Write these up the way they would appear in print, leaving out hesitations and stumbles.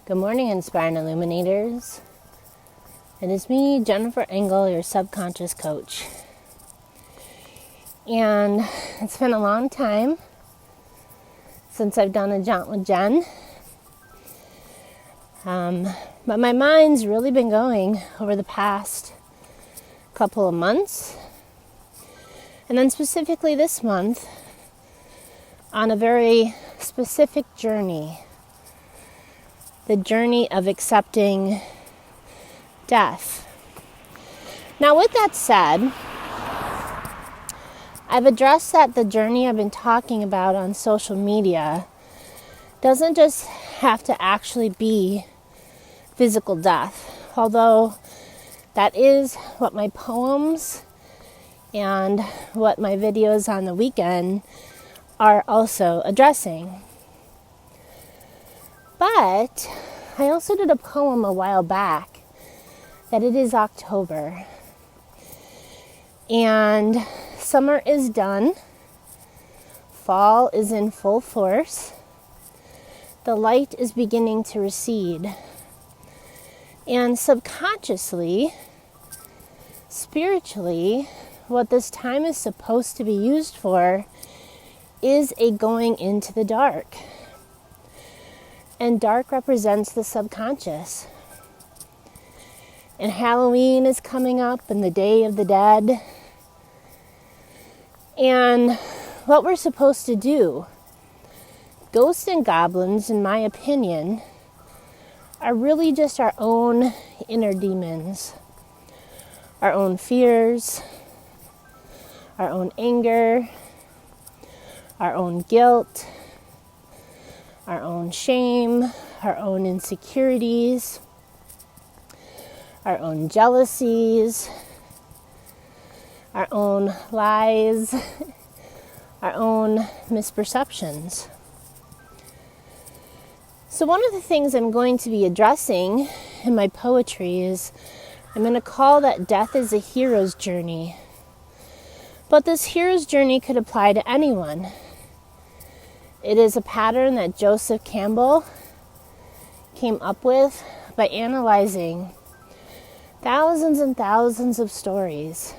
Good morning, Inspiring Illuminators. It is me, Jennifer Engel, your subconscious coach. And it's been a long time since I've done a jaunt with Jen. But my mind's really been going over the past couple of months. And then specifically this month on a very specific journey. The journey of accepting death. Now, with that said, I've addressed that the journey I've been talking about on social media doesn't just have to actually be physical death, although that is what my poems and what my videos on the weekend are also addressing. But I also did a poem a while back that it is October and summer is done, fall is in full force, the light is beginning to recede, and subconsciously, spiritually, what this time is supposed to be used for is a going into the dark. And dark represents the subconscious. And Halloween is coming up and the Day of the Dead. And what we're supposed to do, ghosts and goblins, in my opinion, are really just our own inner demons. Our own fears, our own anger, our own guilt, our own shame, our own insecurities, our own jealousies, our own lies, our own misperceptions. So one of the things I'm going to be addressing in my poetry is I'm going to call that death is a hero's journey. But this hero's journey could apply to anyone. It is a pattern that Joseph Campbell came up with by analyzing thousands and thousands of stories.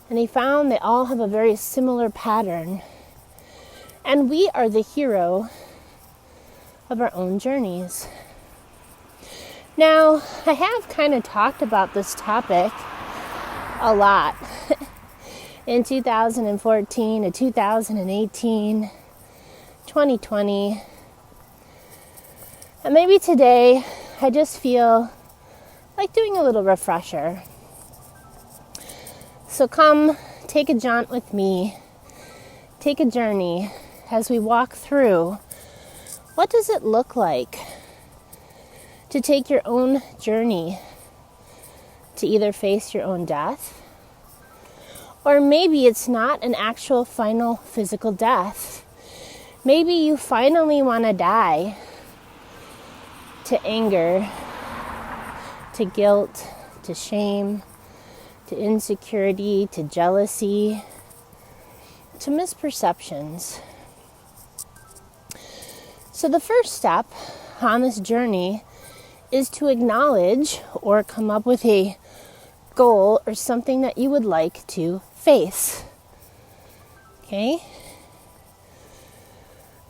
And he found they all have a very similar pattern. And we are the hero of our own journeys. Now, I have kind of talked about this topic a lot in 2014 to 2018. 2020, and maybe today I just feel like doing a little refresher. So come take a jaunt with me, take a journey as we walk through what does it look like to take your own journey to either face your own death, or maybe it's not an actual final physical death. Maybe you finally want to die to anger, to guilt, to shame, to insecurity, to jealousy, to misperceptions. So the first step on this journey is to acknowledge or come up with a goal or something that you would like to face. Okay?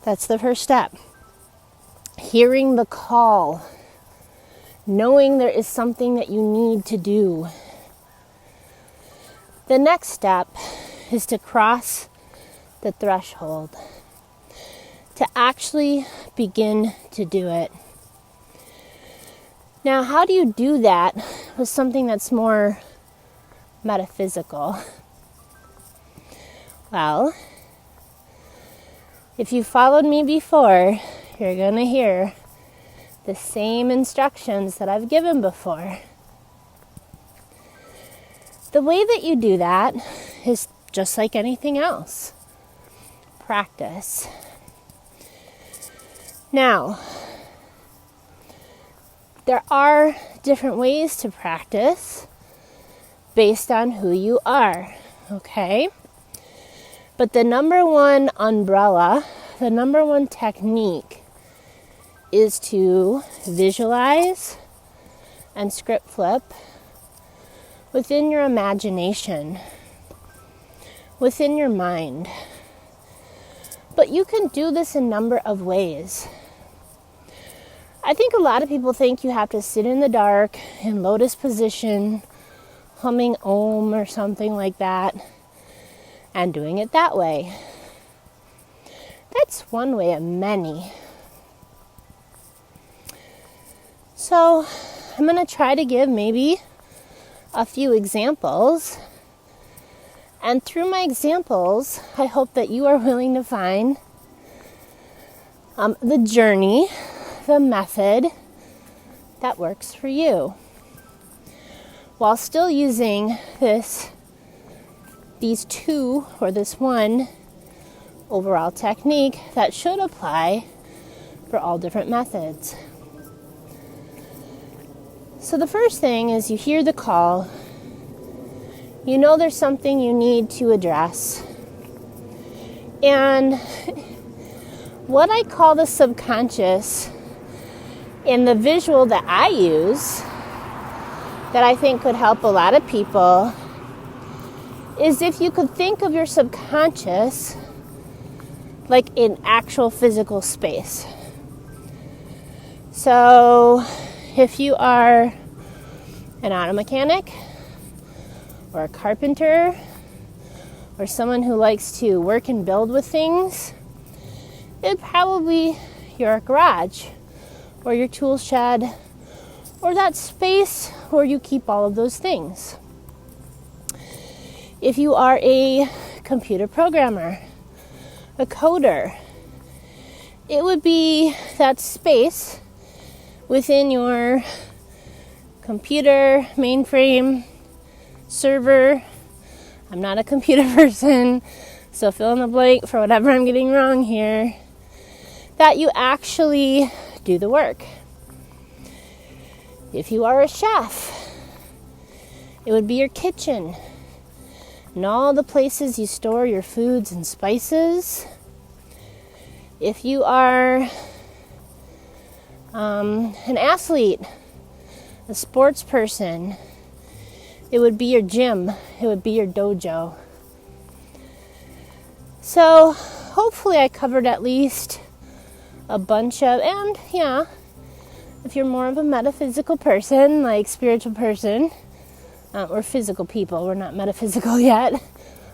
That's the first step. Hearing the call. Knowing there is something that you need to do. The next step is to cross the threshold. To actually begin to do it. Now, how do you do that with something that's more metaphysical? Well, if you followed me before, you're going to hear the same instructions that I've given before. The way that you do that is just like anything else. Practice. Now, there are different ways to practice based on who you are, okay? But the number one umbrella, the number one technique is to visualize and script flip within your imagination, within your mind. But you can do this a number of ways. I think a lot of people think you have to sit in the dark in lotus position, humming Om or something like that, and doing it that way. That's one way of many. So I'm going to try to give maybe a few examples. And through my examples, I hope that you are willing to find the journey, the method that works for you, while still using these two or this one overall technique that should apply for all different methods. So the first thing is you hear the call. You know there's something you need to address. And what I call the subconscious, in the visual that I use, that I think could help a lot of people, is if you could think of your subconscious like in actual physical space. So if you are an auto mechanic, or a carpenter, or someone who likes to work and build with things, it'd probably your garage, or your tool shed, or that space where you keep all of those things. If you are a computer programmer, a coder, it would be that space within your computer, mainframe, server. I'm not a computer person, so fill in the blank for whatever I'm getting wrong here, that you actually do the work. If you are a chef, it would be your kitchen and all the places you store your foods and spices. If you are an athlete, a sports person, it would be your gym. It would be your dojo. So hopefully I covered at least a bunch of, and yeah, if you're more of a metaphysical person, like spiritual person, or physical people, we're not metaphysical yet.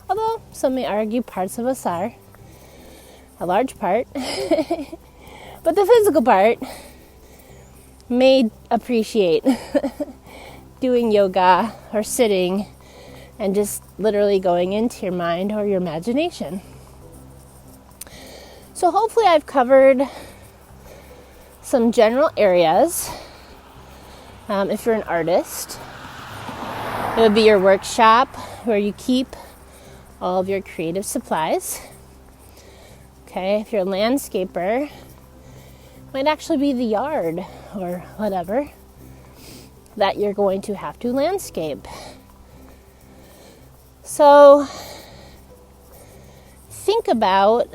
Although some may argue parts of us are, a large part. But the physical part may appreciate doing yoga or sitting and just literally going into your mind or your imagination. So hopefully I've covered some general areas. If you're an artist, it would be your workshop where you keep all of your creative supplies. Okay, if you're a landscaper, it might actually be the yard or whatever that you're going to have to landscape. So think about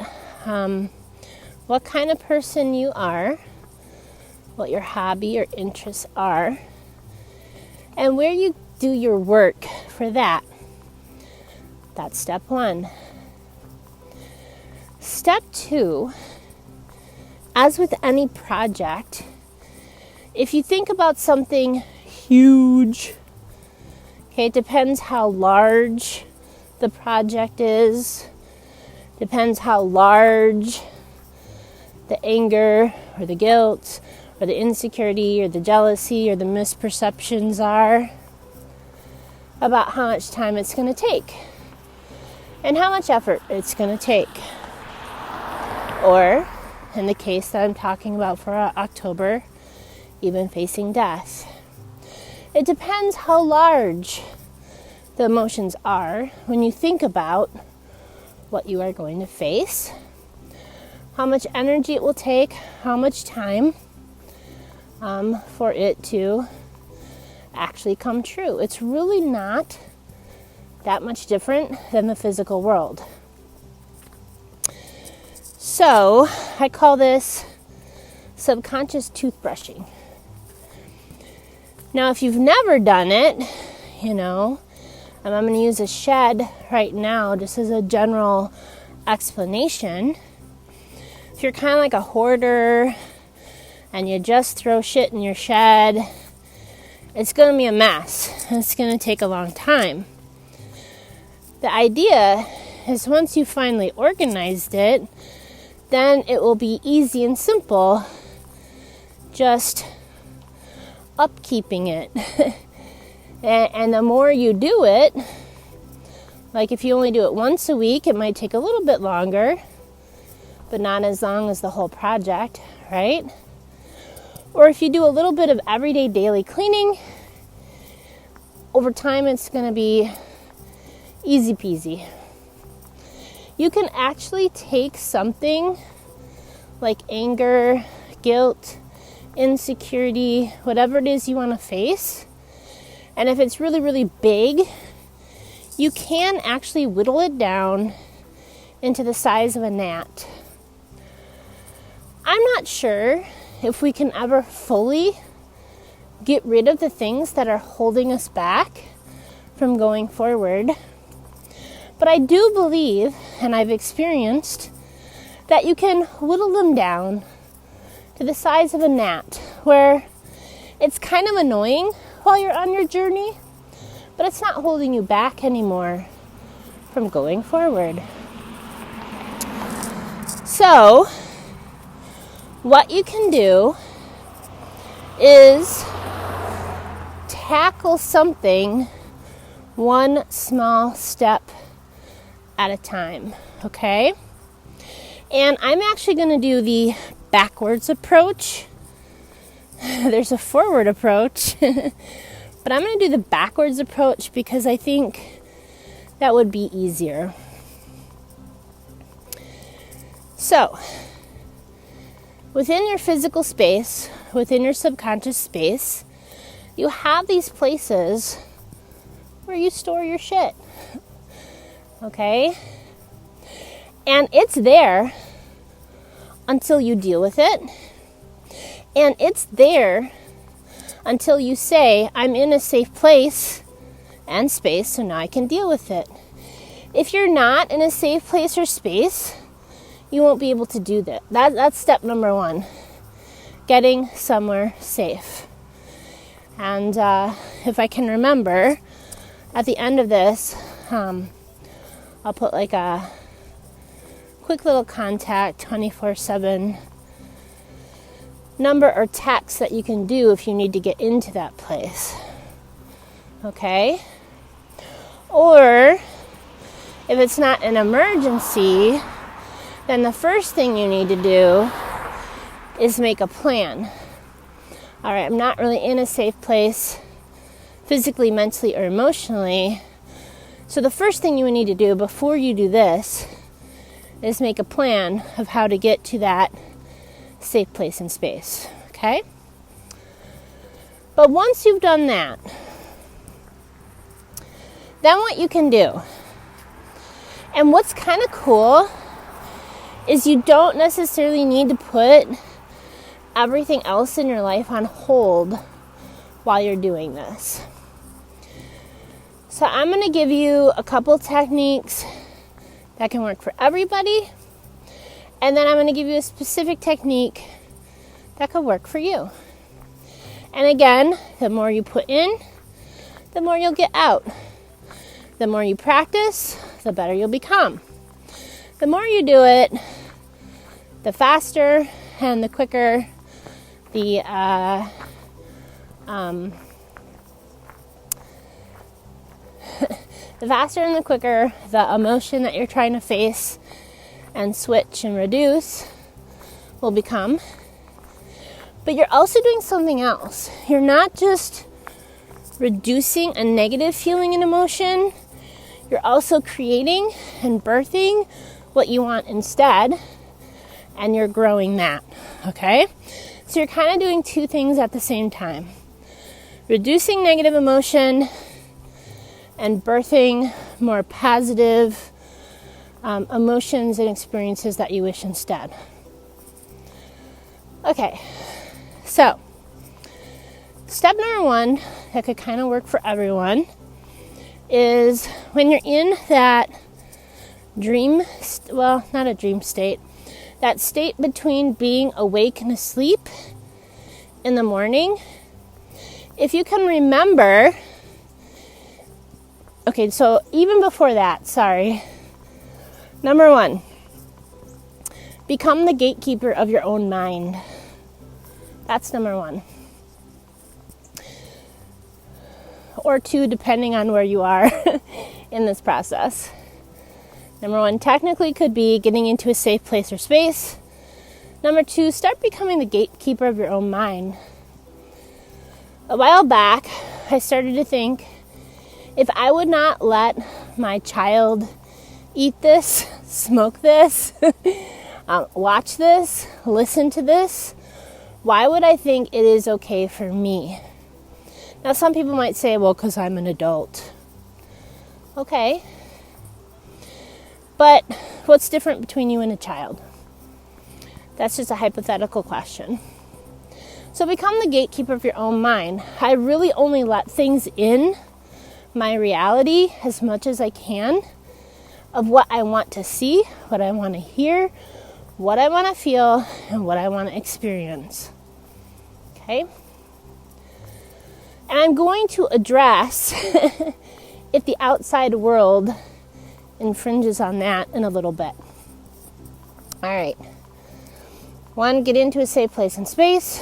what kind of person you are, what your hobby or interests are, and where you do your work for that. That's step one. Step two, as with any project, if you think about something huge, okay, it depends how large the project is, depends how large the anger or the guilt or the insecurity or the jealousy or the misperceptions are about how much time it's going to take and how much effort it's going to take. Or, in the case that I'm talking about for October, even facing death. It depends how large the emotions are when you think about what you are going to face, how much energy it will take, how much time for it to actually come true. It's really not that much different than the physical world. So I call this subconscious toothbrushing. Now, if you've never done it, I'm going to use a shed right now just as a general explanation. If you're kind of like a hoarder and you just throw shit in your shed, it's going to be a mess. It's going to take a long time. The idea is once you finally organized it, then it will be easy and simple just upkeeping it. And the more you do it, like if you only do it once a week, it might take a little bit longer, but not as long as the whole project, right? Or if you do a little bit of everyday daily cleaning, over time it's going to be easy peasy. You can actually take something like anger, guilt, insecurity, whatever it is you want to face, and if it's really, really big, you can actually whittle it down into the size of a gnat. I'm not sure if we can ever fully get rid of the things that are holding us back from going forward. But I do believe, and I've experienced, that you can whittle them down to the size of a gnat, where it's kind of annoying while you're on your journey, but it's not holding you back anymore from going forward. So, what you can do is tackle something one small step at a time, okay? And I'm actually going to do the backwards approach. There's a forward approach, but I'm going to do the backwards approach because I think that would be easier. So, within your physical space, within your subconscious space, you have these places where you store your shit. Okay? And it's there until you deal with it. And it's there until you say, I'm in a safe place and space, so now I can deal with it. If you're not in a safe place or space, you won't be able to do that. That's step number one. Getting somewhere safe. And if I can remember, at the end of this, I'll put like a quick little contact 24/7 number or text that you can do if you need to get into that place. Okay? Or if it's not an emergency, then the first thing you need to do is make a plan. All right, I'm not really in a safe place physically, mentally, or emotionally. So the first thing you would need to do before you do this is make a plan of how to get to that safe place and space, okay? But once you've done that, then what you can do, and what's kind of cool, is you don't necessarily need to put everything else in your life on hold while you're doing this. So I'm going to give you a couple techniques that can work for everybody, and then I'm going to give you a specific technique that could work for you. And again, the more you put in, the more you'll get out. The more you practice, the better you'll become. The more you do it, the faster and the quicker the faster and the quicker the emotion that you're trying to face and switch and reduce will become. But you're also doing something else. You're not just reducing a negative feeling and emotion. You're also creating and birthing what you want instead, and you're growing that, okay? So you're kind of doing two things at the same time. Reducing negative emotion and birthing more positive emotions and experiences that you wish instead. Okay, so step number one that could kind of work for everyone is when you're in that not a dream state, that state between being awake and asleep in the morning. If you can remember, okay, so even before that, number one, become the gatekeeper of your own mind. That's number one. Or two, depending on where you are in this process. Number one technically could be getting into a safe place or space. Number two, start becoming the gatekeeper of your own mind. A while back, I started to think, if I would not let my child eat this, smoke this, watch this, listen to this, why would I think it is okay for me? Now, some people might say, well, because I'm an adult. Okay. But what's different between you and a child? That's just a hypothetical question. So become the gatekeeper of your own mind. I really only let things in my reality as much as I can of what I want to see, what I want to hear, what I want to feel, and what I want to experience. Okay? And I'm going to address if the outside world infringes on that in a little bit. All right. 1, get into a safe place and space.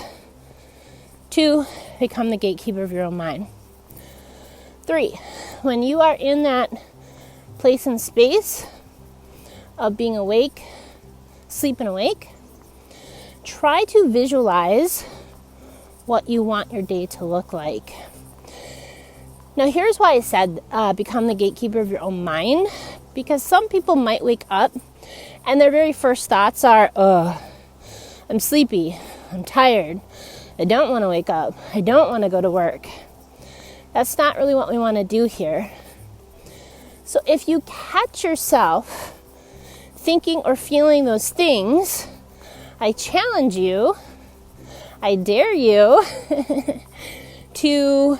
2, become the gatekeeper of your own mind. 3, when you are in that place and space of being awake, sleep and awake, try to visualize what you want your day to look like. Now, here's why I said become the gatekeeper of your own mind, because some people might wake up and their very first thoughts are, I'm sleepy, I'm tired, I don't want to wake up, I don't want to go to work. That's not really what we want to do here. So if you catch yourself thinking or feeling those things, I challenge you, I dare you to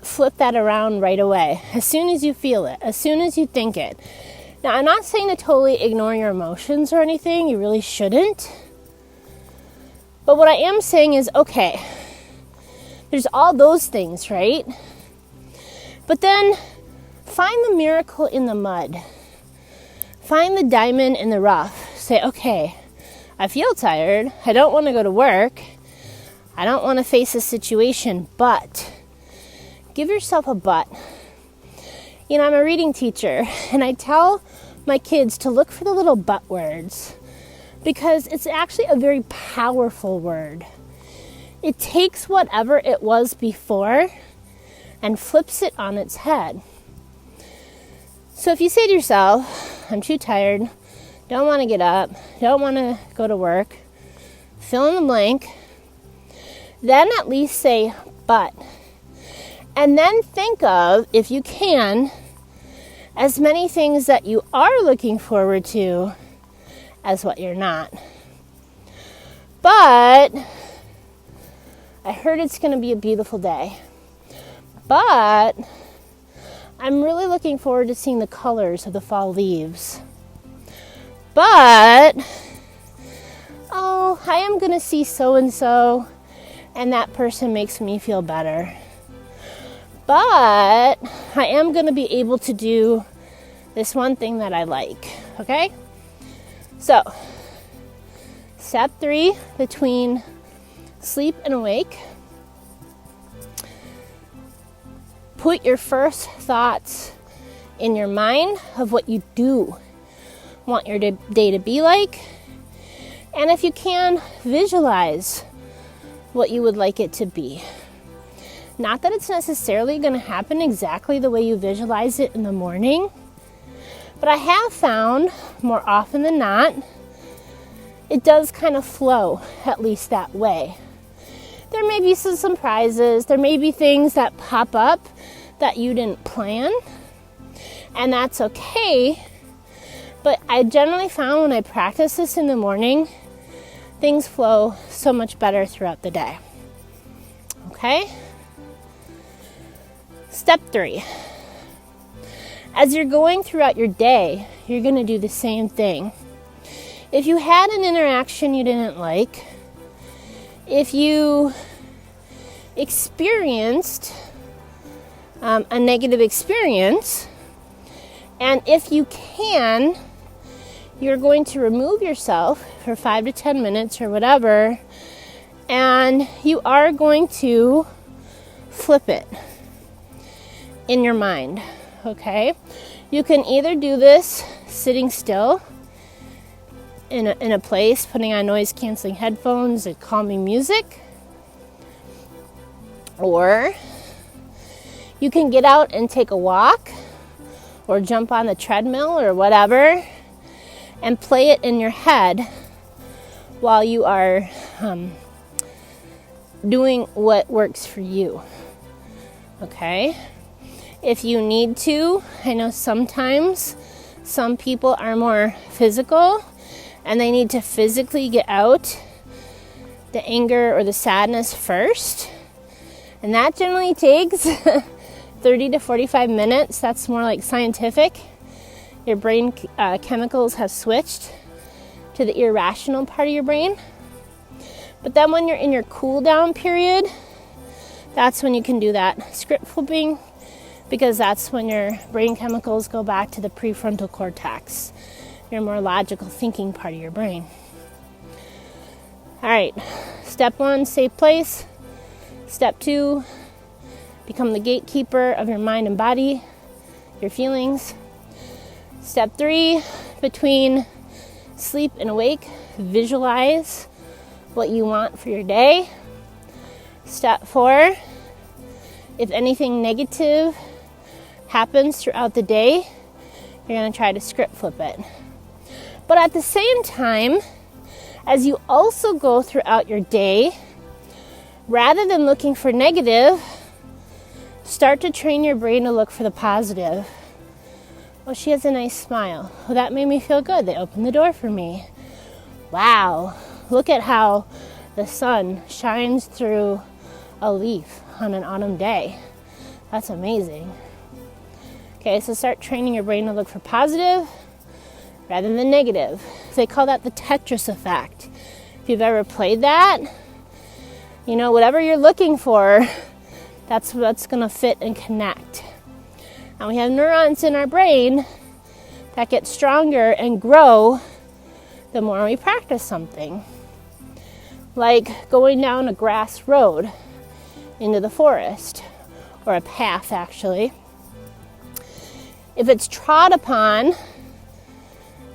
flip that around right away. As soon as you feel it, as soon as you think it. Now, I'm not saying to totally ignore your emotions or anything. You really shouldn't. But what I am saying is, okay, there's all those things, right? But then find the miracle in the mud. Find the diamond in the rough. Say, okay, I feel tired. I don't want to go to work. I don't want to face a situation, but give yourself a but. You know, I'm a reading teacher, and I tell my kids to look for the little but words because it's actually a very powerful word. It takes whatever it was before and flips it on its head. So if you say to yourself, I'm too tired, don't want to get up, don't want to go to work, fill in the blank, then at least say but. And then think of, if you can, as many things that you are looking forward to as what you're not. But I heard it's going to be a beautiful day. But I'm really looking forward to seeing the colors of the fall leaves. But, I am going to see so-and-so, and that person makes me feel better. But I am going to be able to do this one thing that I like, okay? So, step 3, between sleep and awake, put your first thoughts in your mind of what you do want your day to be like. And if you can, visualize what you would like it to be. Not that it's necessarily going to happen exactly the way you visualize it in the morning, but I have found more often than not, it does kind of flow at least that way. There may be some surprises, there may be things that pop up that you didn't plan, and that's okay But I generally found when I practice this in the morning, things flow so much better throughout the day. Okay? Step 3. As you're going throughout your day, you're going to do the same thing. If you had an interaction you didn't like, if you experienced a negative experience, and if you can, you're going to remove yourself for 5 to 10 minutes or whatever, and you are going to flip it in your mind, okay? You can either do this sitting still in a place, putting on noise-canceling headphones and calming music, or you can get out and take a walk or jump on the treadmill or whatever and play it in your head while you are doing what works for you. Okay? If you need to, I know sometimes some people are more physical and they need to physically get out the anger or the sadness first. And that generally takes 30 to 45 minutes. That's more like scientific. Your brain chemicals have switched to the irrational part of your brain. But then when you're in your cool down period, that's when you can do that script flipping, because that's when your brain chemicals go back to the prefrontal cortex, your more logical thinking part of your brain. All right, step 1, safe place. Step 2, become the gatekeeper of your mind and body, your feelings. Step 3, between sleep and awake, visualize what you want for your day. Step 4, if anything negative happens throughout the day, you're going to try to script flip it. But at the same time, as you also go throughout your day, rather than looking for negative, start to train your brain to look for the positive. Oh, she has a nice smile. Oh, that made me feel good. They opened the door for me. Wow, look at how the sun shines through a leaf on an autumn day. That's amazing. Okay, so start training your brain to look for positive rather than negative. They call that the Tetris Effect. If you've ever played that, you know, whatever you're looking for, that's what's going to fit and connect. And we have neurons in our brain that get stronger and grow the more we practice something. Like going down a grass road into the forest, or a path actually. If it's trod upon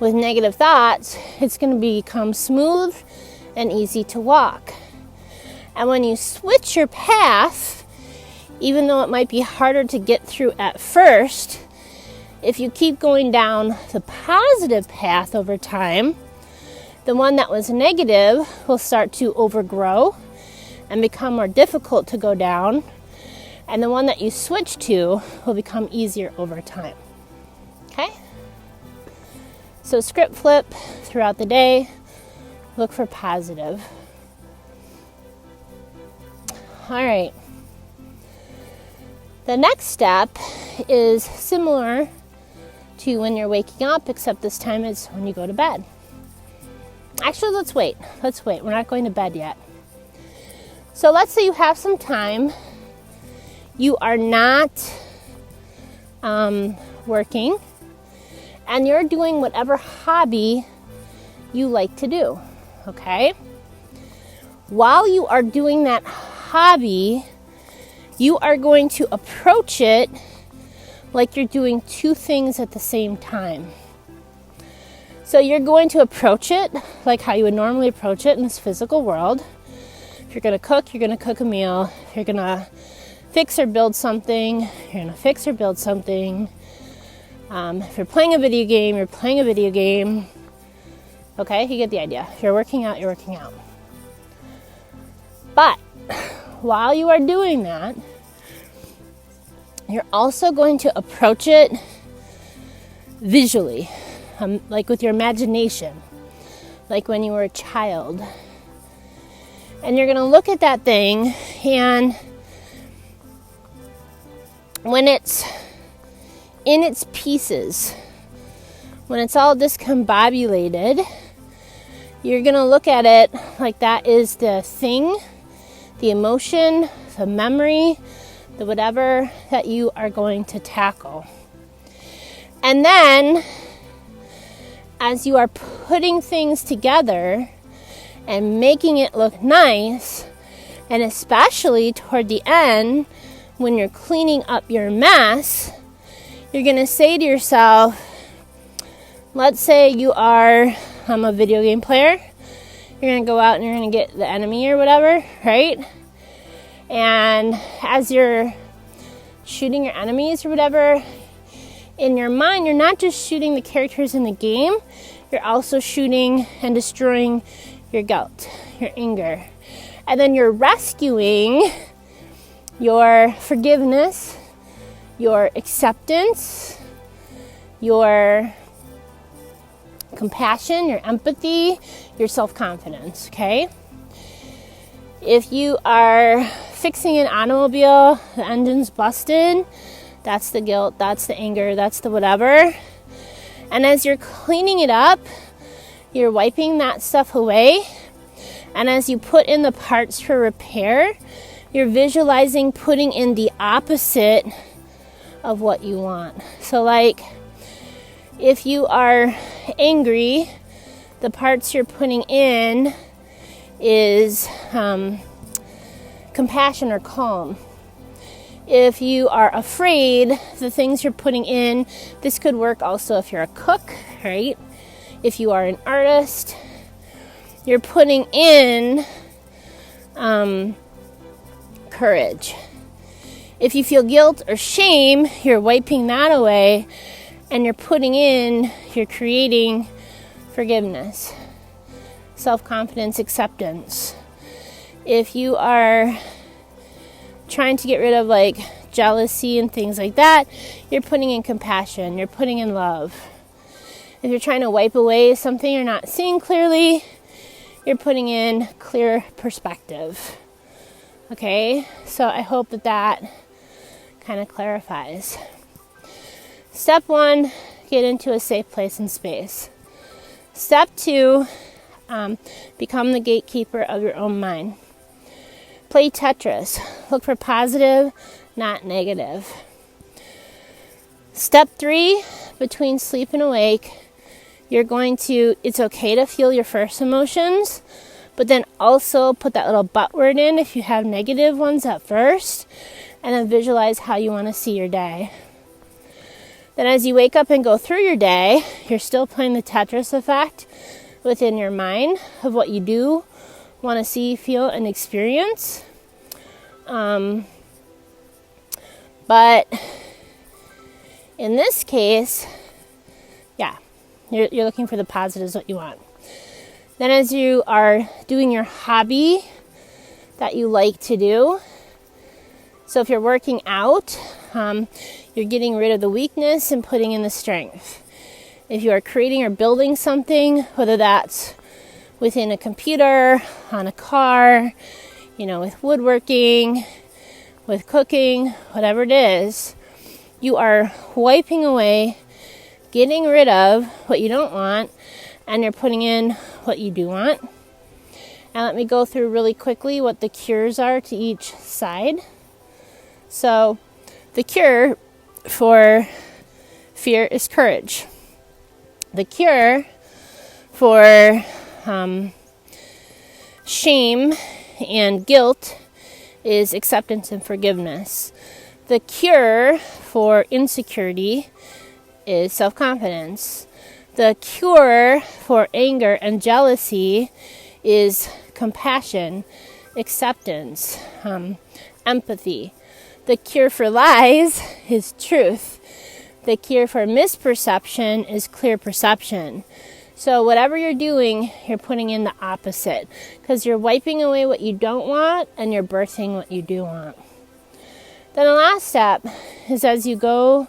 with negative thoughts, it's going to become smooth and easy to walk. And when you switch your path, even though it might be harder to get through at first, if you keep going down the positive path over time, the one that was negative will start to overgrow and become more difficult to go down, and the one that you switch to will become easier over time. Okay? So script flip throughout the day, look for positive. All right. The next step is similar to when you're waking up, except this time it's when you go to bed. Actually, let's wait. We're not going to bed yet. So let's say you have some time. You are not working, and you're doing whatever hobby you like to do, okay? While you are doing that hobby, you are going to approach it like you're doing two things at the same time. So you're going to approach it like how you would normally approach it in this physical world. If you're going to cook a meal. If you're going to fix or build something, you're going to fix or build something. If you're playing a video game, you're playing a video game. Okay, you get the idea. If you're working out, you're working out. But while you are doing that, you're also going to approach it visually. like with your imagination, like when you were a child. And you're going to look at that thing, and when it's in its pieces, when it's all discombobulated, you're going to look at it like that is the thing, the emotion, the memory, the whatever that you are going to tackle. And then, as you are putting things together and making it look nice, and especially toward the end, when you're cleaning up your mess, you're going to say to yourself, let's say you are a video game player. You're going to go out and you're going to get the enemy or whatever, right? And as you're shooting your enemies or whatever, in your mind, you're not just shooting the characters in the game, you're also shooting and destroying your guilt, your anger. And then you're rescuing your forgiveness, your acceptance, your compassion, your empathy, your self-confidence, okay? If you are fixing an automobile, the engine's busted, that's the guilt, that's the anger, that's the whatever. And as you're cleaning it up, you're wiping that stuff away. And as you put in the parts for repair, you're visualizing putting in the opposite of what you want. So like, if you are angry, the parts you're putting in is compassion or calm. If you are afraid, the things you're putting in, this could work also if you're a cook, right? If you are an artist, you're putting in courage. If you feel guilt or shame, you're wiping that away, and you're creating forgiveness, self-confidence, acceptance. If you are trying to get rid of like jealousy and things like that, you're putting in compassion, you're putting in love. If you're trying to wipe away something you're not seeing clearly, you're putting in clear perspective. Okay, so I hope that kind of clarifies. Step 1, get into a safe place and space. Step 2, become the gatekeeper of your own mind. Play Tetris. Look for positive, not negative. Step 3, between sleep and awake, it's okay to feel your first emotions, but then also put that little but word in if you have negative ones at first, and then visualize how you want to see your day. Then as you wake up and go through your day, you're still playing the Tetris Effect within your mind of what you do want to see, feel, and experience. But in this case, you're looking for the positives, what you want. Then as you are doing your hobby that you like to do, so if you're working out, you're getting rid of the weakness and putting in the strength. If you are creating or building something, whether that's within a computer, on a car, with woodworking, with cooking, whatever it is, you are wiping away, getting rid of what you don't want, and you're putting in what you do want. And let me go through really quickly what the cures are to each side. So the cure for fear is courage. The cure for shame and guilt is acceptance and forgiveness. The cure for insecurity is self-confidence. The cure for anger and jealousy is compassion, acceptance, empathy. The cure for lies is truth. The cure for misperception is clear perception. So whatever you're doing, you're putting in the opposite, because you're wiping away what you don't want and you're birthing what you do want. Then the last step is, as you go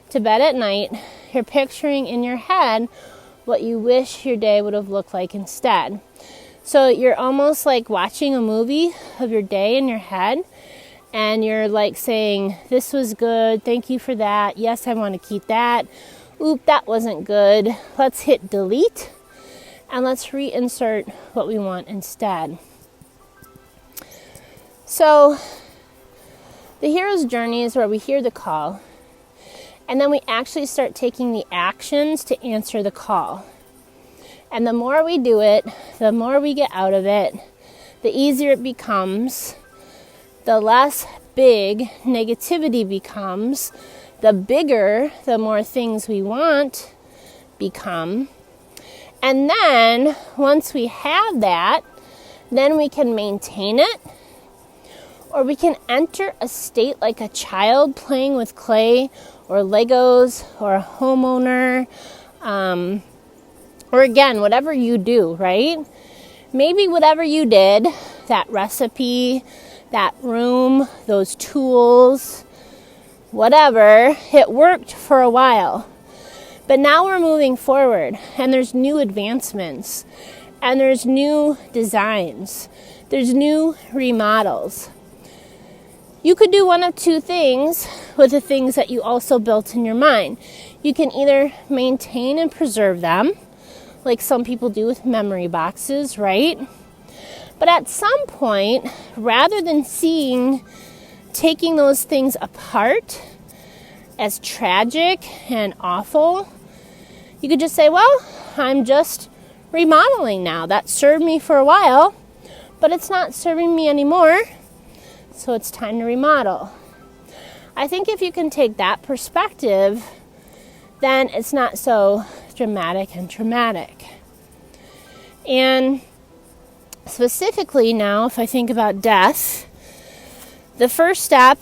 to bed at night, you're picturing in your head what you wish your day would have looked like instead. So you're almost like watching a movie of your day in your head, and you're like saying, this was good, thank you for that, yes, I want to keep that, oop, that wasn't good, let's hit delete, and let's reinsert what we want instead. So the hero's journey is where we hear the call, and then we actually start taking the actions to answer the call. And the more we do it, the more we get out of it, the easier it becomes, the less big negativity becomes, the bigger the more things we want become. And then, once we have that, then we can maintain it, or we can enter a state like a child playing with clay or Legos or a homeowner, or again, whatever you do, right? Maybe whatever you did, that recipe, that room, those tools, whatever, it worked for a while. But now we're moving forward, and there's new advancements, and there's new designs, there's new remodels. You could do one of two things with the things that you also built in your mind. You can either maintain and preserve them, like some people do with memory boxes, right? But at some point, rather than taking those things apart as tragic and awful, you could just say, well, I'm just remodeling now. That served me for a while, but it's not serving me anymore, so it's time to remodel. I think if you can take that perspective, then it's not so dramatic and traumatic. And specifically now, if I think about death, the first step,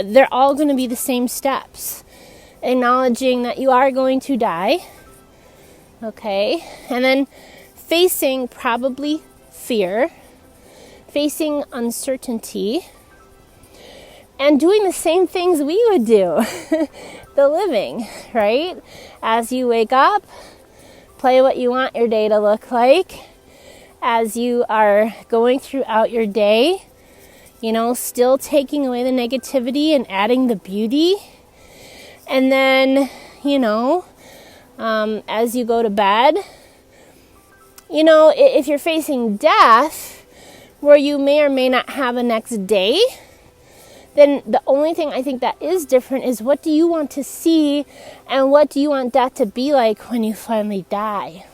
they're all going to be the same steps. Acknowledging that you are going to die, okay? And then facing probably fear, facing uncertainty, and doing the same things we would do, the living, right? As you wake up, play what you want your day to look like. As you are going throughout your day, still taking away the negativity and adding the beauty. And then, as you go to bed, if you're facing death, where you may or may not have a next day, then the only thing I think that is different is, what do you want to see, and what do you want that to be like when you finally die?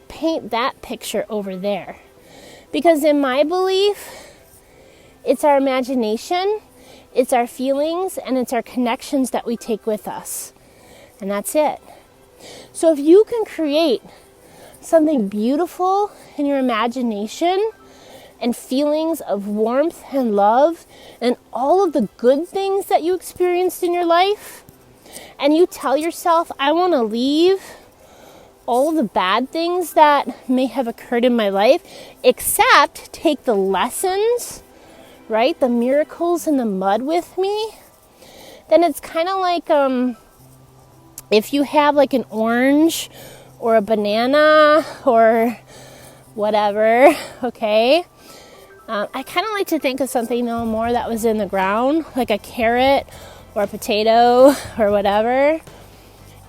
Paint that picture over there. Because in my belief, it's our imagination, it's our feelings, and it's our connections that we take with us. And that's it. So if you can create something beautiful in your imagination, and feelings of warmth and love and all of the good things that you experienced in your life, and you tell yourself, I want to leave all of the bad things that may have occurred in my life, except take the lessons, right, the miracles in the mud with me, then it's kind of like if you have like an orange or a banana or whatever, okay? I kind of like to think of something though more that was in the ground, like a carrot or a potato or whatever.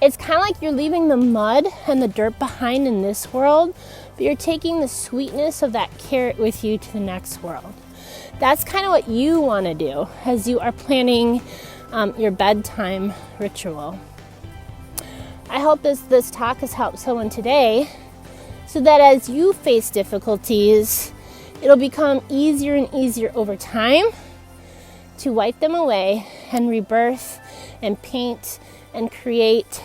It's kind of like you're leaving the mud and the dirt behind in this world, but you're taking the sweetness of that carrot with you to the next world. That's kind of what you want to do as you are planning your bedtime ritual. I hope this talk has helped someone today, so that as you face difficulties, it'll become easier and easier over time to wipe them away and rebirth and paint and create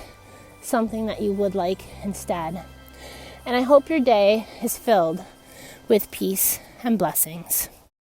something that you would like instead. And I hope your day is filled with peace and blessings.